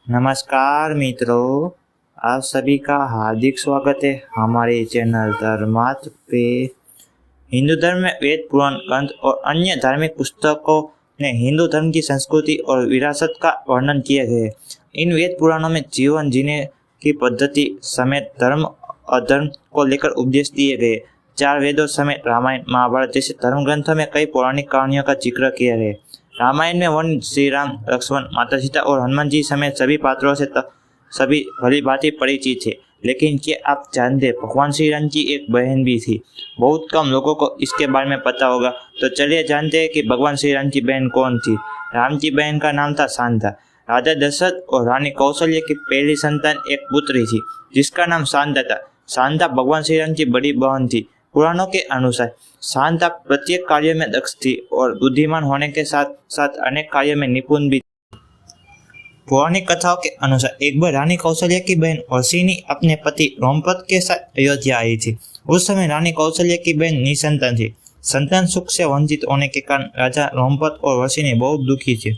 नमस्कार मित्रों, आप सभी का हार्दिक स्वागत है हमारे चैनल धर्मार्थ पे। हिंदू धर्म में वेद, पुराण, ग्रंथ और अन्य धार्मिक पुस्तकों ने हिंदू धर्म की संस्कृति और विरासत का वर्णन किया गया है। इन वेद पुराणों में जीवन जीने की पद्धति समेत धर्म अधर्म को लेकर उपदेश दिए गए। 4 वेदों समेत रामायण, महाभारत जैसे धर्म ग्रंथों में कई पौराणिक कहानियों का जिक्र किया है। रामायण में वन श्री राम, लक्ष्मण, माता सीता और हनुमान जी समेत सभी पात्रों से सभी भली भांति परिचित थे। लेकिन क्या आप जानते भगवान श्री राम की एक बहन भी थी? बहुत कम लोगों को इसके बारे में पता होगा, तो चलिए जानते हैं कि भगवान श्री राम की बहन कौन थी। राम की बहन का नाम था शांता। राजा दशरथ और रानी कौशल्या की पहली संतान एक पुत्री थी जिसका नाम शांता था। शांता भगवान श्री राम की बड़ी बहन थी। पुराणों के अनुसार शांता प्रत्येक कार्य में दक्ष थी और बुद्धिमान होने के साथ साथ अनेक कार्यों में निपुण भी। पौराणिक कथाओं के अनुसार एक बार रानी कौशल्या की बहन वर्षिणी अपने पति रोमपद के साथ अयोध्या आई थी। उस समय रानी कौशल्या की बहन निसंतान थी। संतान सुख से वंचित होने के कारण राजा रोमपद और वर्षिणी बहुत दुखी थे।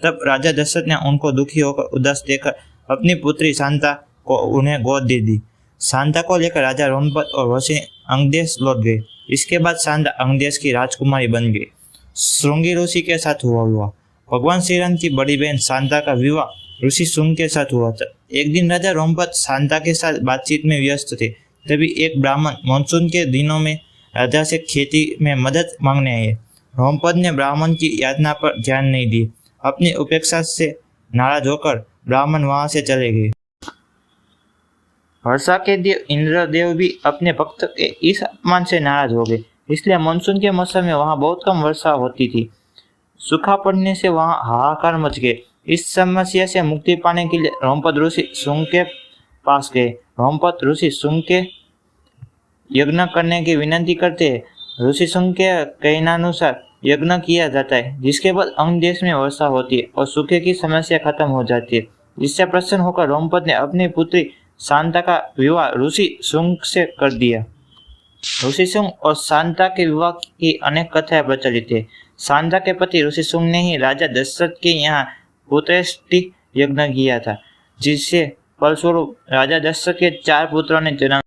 तब राजा दशरथ ने उनको दुखी होकर उदास देखकर अपनी पुत्री शांता को उन्हें गोद दे दी। शांता को लेकर राजा रोमपद और वर्षिणी अंगदेश लौट गए। इसके बाद शांता अंगदेश की राजकुमारी बन गई। श्रृंगी ऋषि के साथ हुआ। भगवान श्री राम की बड़ी बहन शांता का विवाह ऋषि शुंग के साथ हुआ था। एक दिन राजा रोमपद शांता के साथ बातचीत में व्यस्त थे। तभी एक ब्राह्मण मानसून के दिनों में राजा से खेती में मदद मांगने आए। रोमपद ने ब्राह्मण की यातना पर ध्यान नहीं दी। अपनी उपेक्षा से नाराज होकर ब्राह्मण वहां से चले गए। वर्षा के देव इंद्रदेव भी अपने भक्त के इस अपमान से नाराज हो गए। इसलिए मानसून के मौसम में वहां बहुत कम वर्षा होती थी। सूखा पड़ने से वहां हाहाकार मच गए। इस समस्या से मुक्ति पाने के लिए रोमपद ऋषि शुंग के पास गए। रोमपद ऋषि शुंग के यज्ञ करने की विनती करते हैं। ऋषि शुंग के कहनानुसार यज्ञ किया जाता है, जिसके बाद अंग देश में वर्षा होती है और सूखे की समस्या खत्म हो जाती है। जिससे प्रसन्न होकर रोमपद ने अपनी पुत्री शांता का विवाह ऋषि शुंग से कर दिया। ऋषि शुंग और शांता के विवाह की अनेक कथाएं प्रचलित है। शांता के पति ऋषि शुंग ने ही राजा दशरथ के यहाँ पुत्रेष्टि यज्ञ किया था, जिससे फलस्वरूप राजा दशरथ के 4 पुत्रों ने जन्म।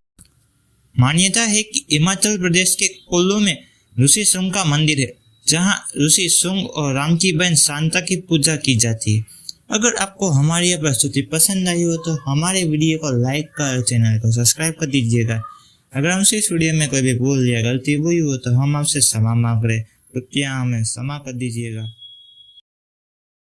मान्यता है कि हिमाचल प्रदेश के कुल्लू में ऋषि शुंग का मंदिर है, जहाँ ऋषि शुंग और राम की बहन शांता की पूजा की जाती है। अगर आपको हमारी यह प्रस्तुति पसंद आई हो तो हमारे वीडियो को लाइक कर चैनल को सब्सक्राइब कर दीजिएगा। अगर हमसे इस वीडियो में कोई भी भूल या गलती हुई हो तो हम आपसे क्षमा मांग रहे, कृपया हमें क्षमा कर दीजिएगा।